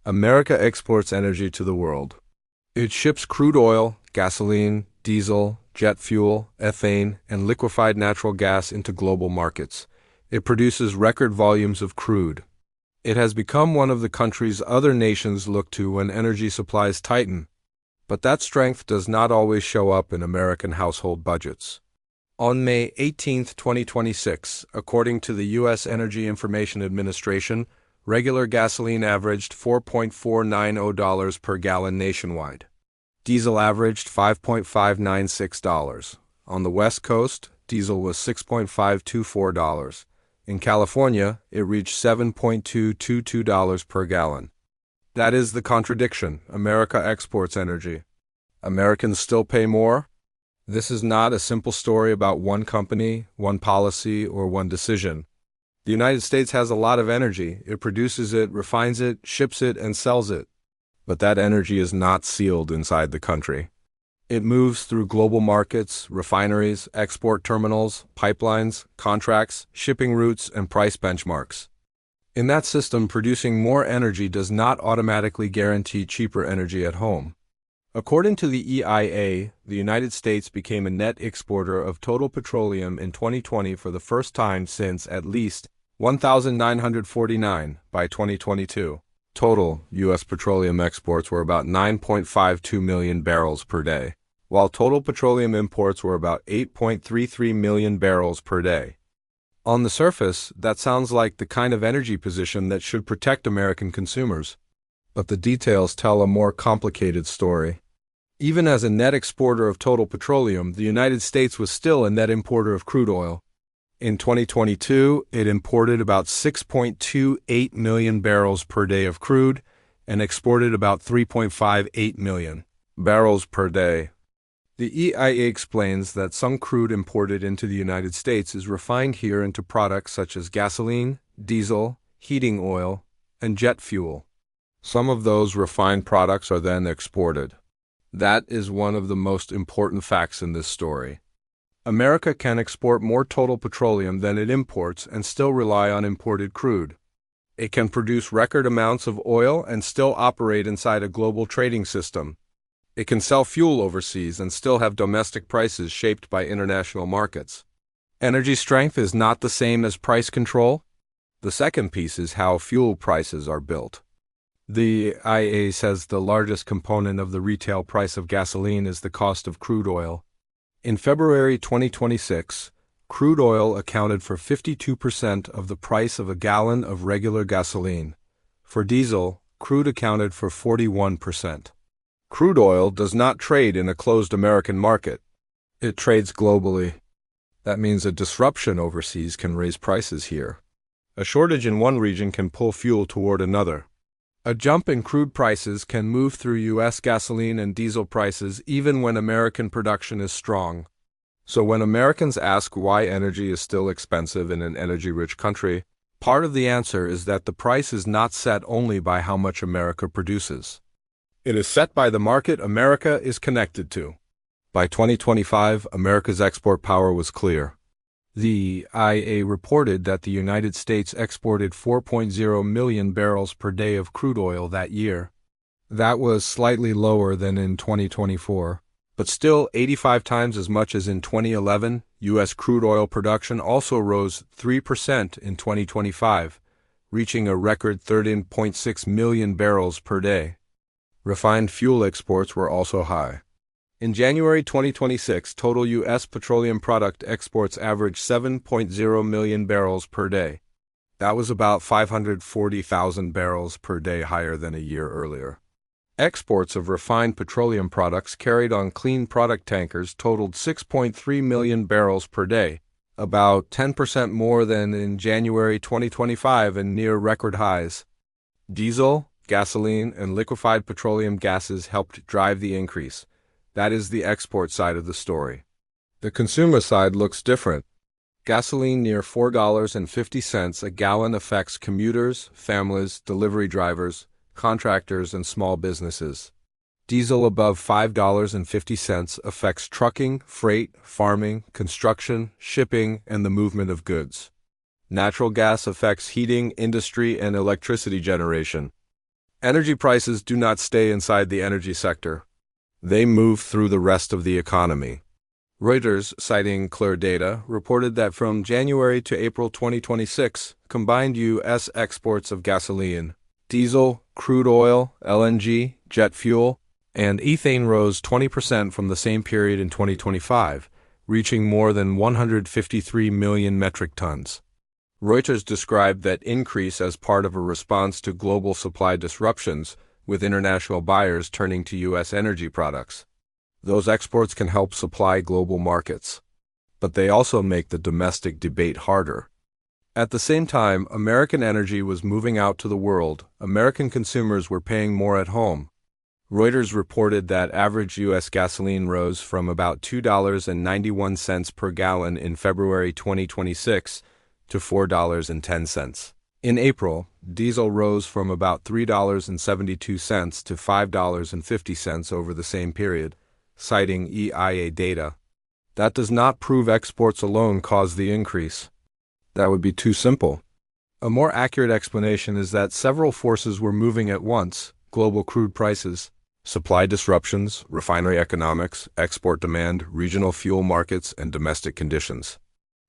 America exports energy to the world. It ships crude oil, gasoline, diesel, jet fuel, ethane, and liquefied natural gas into global markets. It produces record volumes of crude. It has become one of the countries other nations look to when energy supplies tighten. But that strength does not always show up in American household budgets. On May 18, 2026, according to the U.S. Energy Information Administration, regular gasoline averaged $4.490 per gallon nationwide. Diesel averaged $5.596. On the West Coast, diesel was $6.524. In California, it reached $7.222 per gallon. That is the contradiction. America exports energy. Americans still pay more? This is not a simple story about one company, one policy, or one decision. The United States has a lot of energy. It produces it, refines it, ships it, and sells it. But that energy is not sealed inside the country. It moves through global markets, refineries, export terminals, pipelines, contracts, shipping routes, and price benchmarks. In that system, producing more energy does not automatically guarantee cheaper energy at home. According to the EIA, the United States became a net exporter of total petroleum in 2020 for the first time since at least 1949 by 2022. Total U.S. petroleum exports were about 9.52 million barrels per day, while total petroleum imports were about 8.33 million barrels per day. On the surface, that sounds like the kind of energy position that should protect American consumers. But the details tell a more complicated story. Even as a net exporter of total petroleum, the United States was still a net importer of crude oil. In 2022, it imported about 6.28 million barrels per day of crude and exported about 3.58 million barrels per day. The EIA explains that some crude imported into the United States is refined here into products such as gasoline, diesel, heating oil, and jet fuel. Some of those refined products are then exported. That is one of the most important facts in this story. America can export more total petroleum than it imports and still rely on imported crude. It can produce record amounts of oil and still operate inside a global trading system. It can sell fuel overseas and still have domestic prices shaped by international markets. Energy strength is not the same as price control. The second piece is how fuel prices are built. The IA says the largest component of the retail price of gasoline is the cost of crude oil. In February 2026, crude oil accounted for 52% of the price of a gallon of regular gasoline. For diesel, crude accounted for 41%. Crude oil does not trade in a closed American market. It trades globally. That means a disruption overseas can raise prices here. A shortage in one region can pull fuel toward another. A jump in crude prices can move through U.S. gasoline and diesel prices even when American production is strong. So when Americans ask why energy is still expensive in an energy-rich country, part of the answer is that the price is not set only by how much America produces. It is set by the market America is connected to. By 2025, America's export power was clear. The IA reported that the United States exported 4.0 million barrels per day of crude oil that year. That was slightly lower than in 2024, but still 85 times as much as in 2011. U.S. crude oil production also rose 3% in 2025, reaching a record 13.6 million barrels per day. Refined fuel exports were also high. In January 2026, total U.S. petroleum product exports averaged 7.0 million barrels per day. That was about 540,000 barrels per day higher than a year earlier. Exports of refined petroleum products carried on clean product tankers totaled 6.3 million barrels per day, about 10% more than in January 2025 and near record highs. Diesel, gasoline, and liquefied petroleum gases helped drive the increase. That is the export side of the story. The consumer side looks different. Gasoline near $4.50 a gallon affects commuters, families, delivery drivers, contractors, and small businesses. Diesel above $5.50 affects trucking, freight, farming, construction, shipping, and the movement of goods. Natural gas affects heating, industry, and electricity generation. Energy prices do not stay inside the energy sector. They move through the rest of the economy. Reuters, citing clear data, reported that from January to April 2026, combined U.S. exports of gasoline, diesel, crude oil, LNG, jet fuel, and ethane rose 20% from the same period in 2025, reaching more than 153 million metric tons. Reuters described that increase as part of a response to global supply disruptions, with international buyers turning to U.S. energy products. Those exports can help supply global markets, but they also make the domestic debate harder. At the same time, American energy was moving out to the world. American consumers were paying more at home. Reuters reported that average U.S. gasoline rose from about $2.91 per gallon in February 2026 to $4.10. In April, diesel rose from about $3.72 to $5.50 over the same period, citing EIA data. That does not prove exports alone caused the increase. That would be too simple. A more accurate explanation is that several forces were moving at once: global crude prices, supply disruptions, refinery economics, export demand, regional fuel markets, and domestic conditions.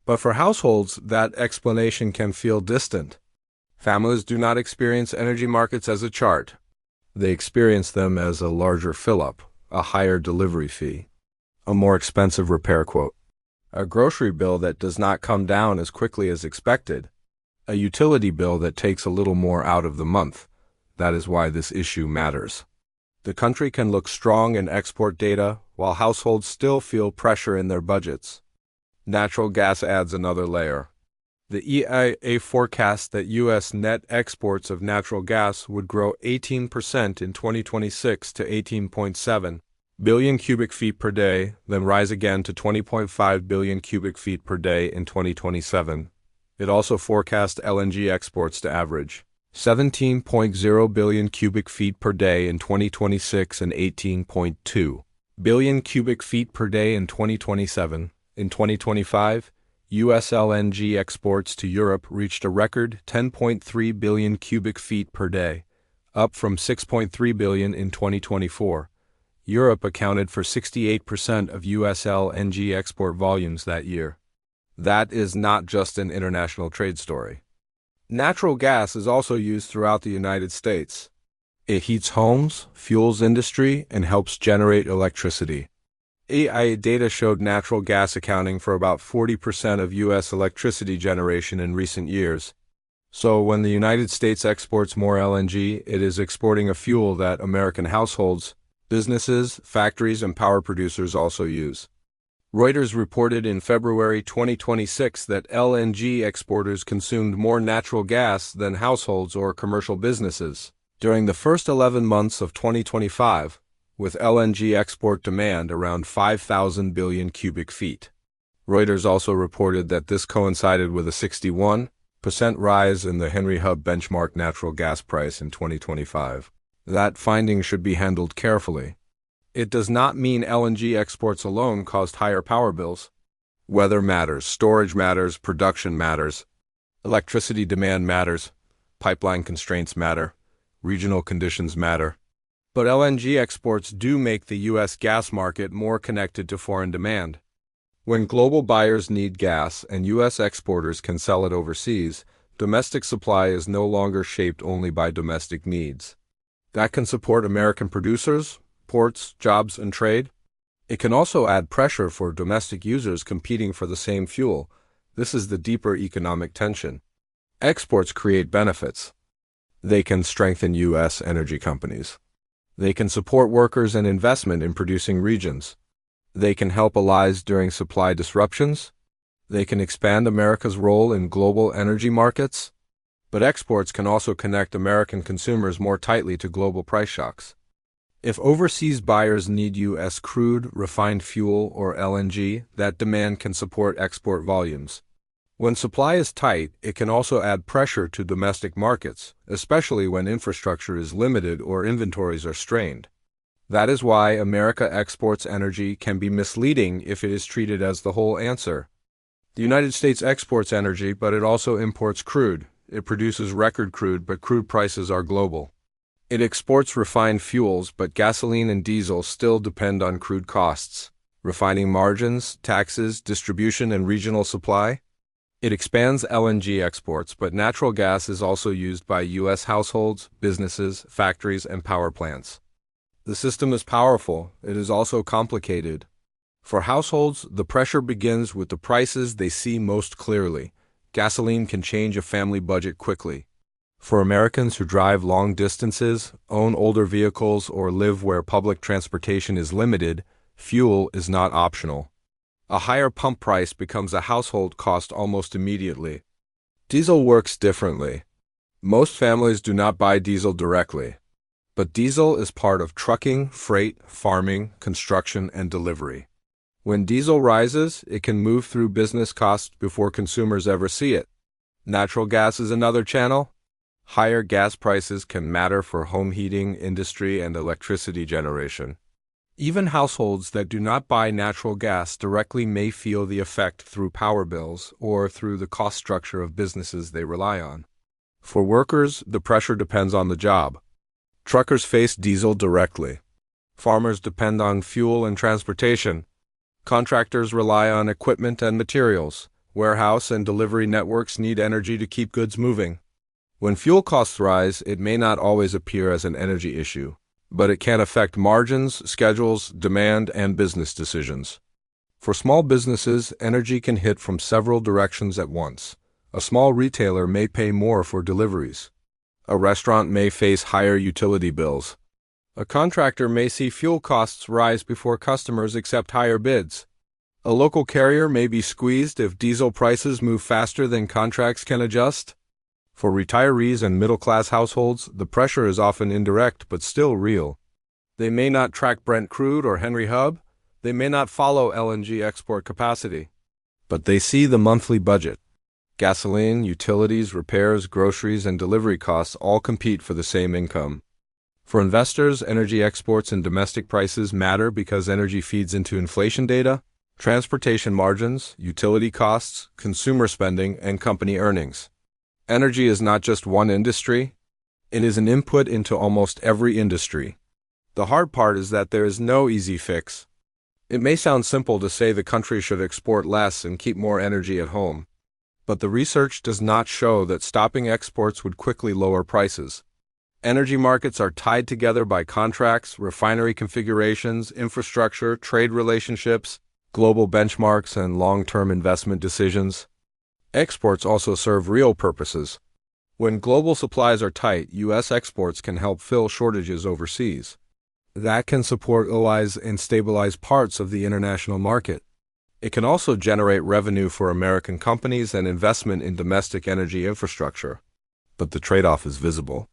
But for households, that explanation can feel distant. Families do not experience energy markets as a chart. They experience them as a larger fill-up, a higher delivery fee, a more expensive repair quote, a grocery bill that does not come down as quickly as expected, a utility bill that takes a little more out of the month. That is why this issue matters. The country can look strong in export data, while households still feel pressure in their budgets. Natural gas adds another layer. The EIA forecasts that U.S. net exports of natural gas would grow 18% in 2026 to 18.7 billion cubic feet per day, then rise again to 20.5 billion cubic feet per day in 2027. It also forecast LNG exports to average 17.0 billion cubic feet per day in 2026 and 18.2 billion cubic feet per day in 2027. In 2025, U.S. LNG exports to Europe reached a record 10.3 billion cubic feet per day, up from 6.3 billion in 2024. Europe accounted for 68% of U.S. LNG export volumes that year. That is not just an international trade story. Natural gas is also used throughout the United States. It heats homes, fuels industry, and helps generate electricity. EIA data showed natural gas accounting for about 40% of U.S. electricity generation in recent years. So when the United States exports more LNG, it is exporting a fuel that American households, businesses, factories, and power producers also use. Reuters reported in February 2026 that LNG exporters consumed more natural gas than households or commercial businesses during the first 11 months of 2025, with LNG export demand around 5,000 billion cubic feet. Reuters also reported that this coincided with a 61% rise in the Henry Hub benchmark natural gas price in 2025. That finding should be handled carefully. It does not mean LNG exports alone caused higher power bills. Weather matters, storage matters, production matters, electricity demand matters, pipeline constraints matter, regional conditions matter. But LNG exports do make the U.S. gas market more connected to foreign demand. When global buyers need gas and U.S. exporters can sell it overseas, domestic supply is no longer shaped only by domestic needs. That can support American producers, ports, jobs, and trade. It can also add pressure for domestic users competing for the same fuel. This is the deeper economic tension. Exports create benefits. They can strengthen U.S. energy companies. They can support workers and investment in producing regions. They can help allies during supply disruptions. They can expand America's role in global energy markets. But exports can also connect American consumers more tightly to global price shocks. If overseas buyers need U.S. crude, refined fuel, or LNG, that demand can support export volumes. When supply is tight, it can also add pressure to domestic markets, especially when infrastructure is limited or inventories are strained. That is why America exports energy can be misleading if it is treated as the whole answer. The United States exports energy, but it also imports crude. It produces record crude, but crude prices are global. It exports refined fuels, but gasoline and diesel still depend on crude costs, refining margins, taxes, distribution, and regional supply. It expands LNG exports, but natural gas is also used by U.S. households, businesses, factories, and power plants. The system is powerful. It is also complicated. For households, the pressure begins with the prices they see most clearly. Gasoline can change a family budget quickly. For Americans who drive long distances, own older vehicles, or live where public transportation is limited, fuel is not optional. A higher pump price becomes a household cost almost immediately. Diesel works differently. Most families do not buy diesel directly. But diesel is part of trucking, freight, farming, construction, and delivery. When diesel rises, it can move through business costs before consumers ever see it. Natural gas is another channel. Higher gas prices can matter for home heating, industry, and electricity generation. Even households that do not buy natural gas directly may feel the effect through power bills or through the cost structure of businesses they rely on. For workers, the pressure depends on the job. Truckers face diesel directly. Farmers depend on fuel and transportation. Contractors rely on equipment and materials. Warehouse and delivery networks need energy to keep goods moving. When fuel costs rise, it may not always appear as an energy issue, but it can affect margins, schedules, demand, and business decisions. For small businesses, energy can hit from several directions at once. A small retailer may pay more for deliveries. A restaurant may face higher utility bills. A contractor may see fuel costs rise before customers accept higher bids. A local carrier may be squeezed if diesel prices move faster than contracts can adjust. For retirees and middle-class households, the pressure is often indirect but still real. They may not track Brent crude or Henry Hub. They may not follow LNG export capacity. But they see the monthly budget. Gasoline, utilities, repairs, groceries, and delivery costs all compete for the same income. For investors, energy exports and domestic prices matter because energy feeds into inflation data, transportation margins, utility costs, consumer spending, and company earnings. Energy is not just one industry. It is an input into almost every industry. The hard part is that there is no easy fix. It may sound simple to say the country should export less and keep more energy at home. But the research does not show that stopping exports would quickly lower prices. Energy markets are tied together by contracts, refinery configurations, infrastructure, trade relationships, global benchmarks, and long-term investment decisions. Exports also serve real purposes. When global supplies are tight, U.S. exports can help fill shortages overseas. That can support allies and stabilize parts of the international market. It can also generate revenue for American companies and investment in domestic energy infrastructure. But the trade-off is visible.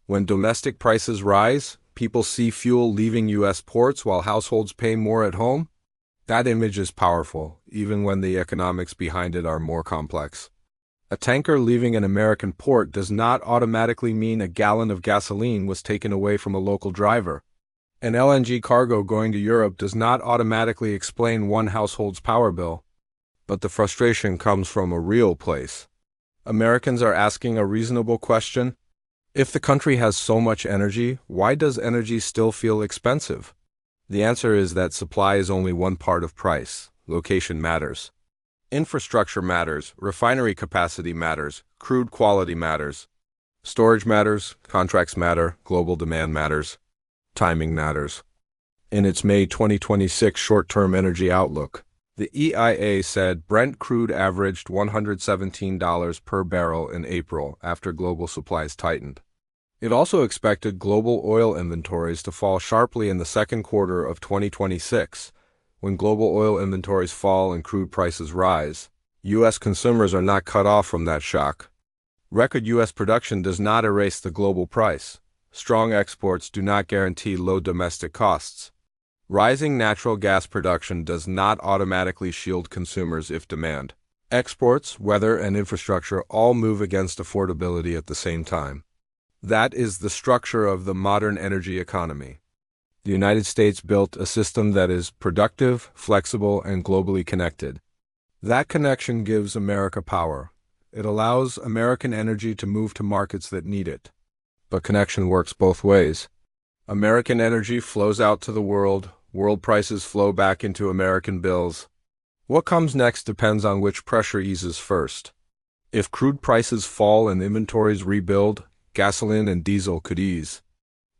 When domestic prices rise, people see fuel leaving U.S. ports while households pay more at home. That image is powerful, even when the economics behind it are more complex. A tanker leaving an American port does not automatically mean a gallon of gasoline was taken away from a local driver. An LNG cargo going to Europe does not automatically explain one household's power bill. But the frustration comes from a real place. Americans are asking a reasonable question. If the country has so much energy, why does energy still feel expensive? The answer is that supply is only one part of price. Location matters. Infrastructure matters. Refinery capacity matters. Crude quality matters. Storage matters. Contracts matter. Global demand matters. Timing matters. In its May 2026 short-term energy outlook, the EIA said Brent crude averaged $117 per barrel in April after global supplies tightened. It also expected global oil inventories to fall sharply in the second quarter of 2026. When global oil inventories fall and crude prices rise, U.S. consumers are not cut off from that shock. Record U.S. production does not erase the global price. Strong exports do not guarantee low domestic costs. Rising natural gas production does not automatically shield consumers if demand. Exports, weather, and infrastructure all move against affordability at the same time. That is the structure of the modern energy economy. The United States built a system that is productive, flexible, and globally connected. That connection gives America power. It allows American energy to move to markets that need it. but connection works both ways. American energy flows out to the world, world prices flow back into American bills. What comes next depends on which pressure eases first. If crude prices fall and inventories rebuild, gasoline and diesel could ease.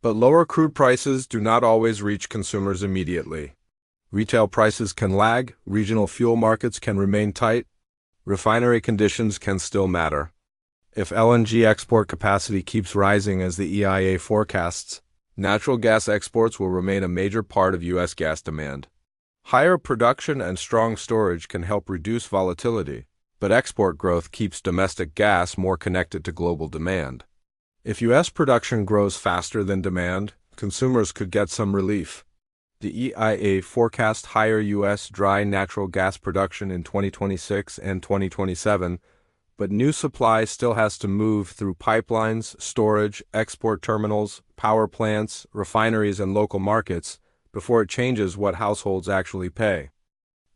But lower crude prices do not always reach consumers immediately. Retail prices can lag, regional fuel markets can remain tight, refinery conditions can still matter. If LNG export capacity keeps rising as the EIA forecasts, natural gas exports will remain a major part of U.S. gas demand. Higher production and strong storage can help reduce volatility, but export growth keeps domestic gas more connected to global demand. If U.S. production grows faster than demand, consumers could get some relief. The EIA forecast higher U.S. dry natural gas production in 2026 and 2027, but new supply still has to move through pipelines, storage, export terminals, power plants, refineries, and local markets before it changes what households actually pay.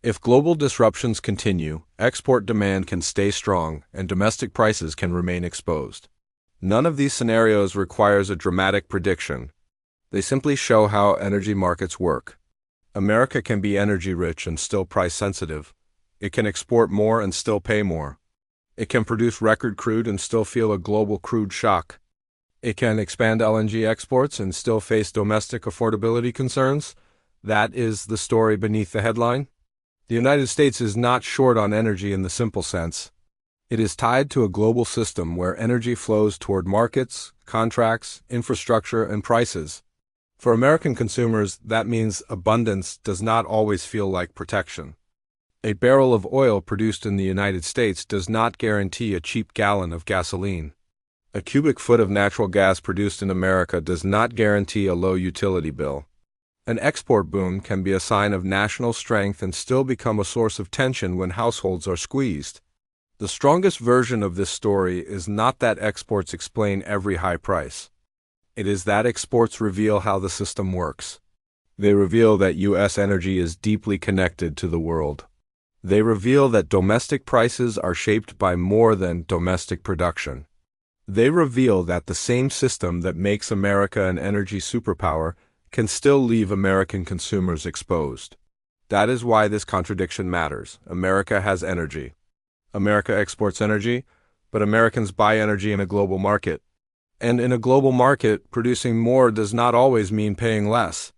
If global disruptions continue, export demand can stay strong and domestic prices can remain exposed. None of these scenarios requires a dramatic prediction. They simply show how energy markets work. America can be energy-rich and still price-sensitive. It can export more and still pay more. It can produce record crude and still feel a global crude shock. It can expand LNG exports and still face domestic affordability concerns. That is the story beneath the headline. The United States is not short on energy in the simple sense. It is tied to a global system where energy flows toward markets, contracts, infrastructure, and prices. For American consumers, that means abundance does not always feel like protection. A barrel of oil produced in the United States does not guarantee a cheap gallon of gasoline. A cubic foot of natural gas produced in America does not guarantee a low utility bill. An export boom can be a sign of national strength and still become a source of tension when households are squeezed. The strongest version of this story is not that exports explain every high price. It is that exports reveal how the system works. They reveal that U.S. energy is deeply connected to the world. They reveal that domestic prices are shaped by more than domestic production. They reveal that the same system that makes America an energy superpower can still leave American consumers exposed. That is why this contradiction matters. America has energy. America exports energy, but Americans buy energy in a global market. And in a global market, producing more does not always mean paying less.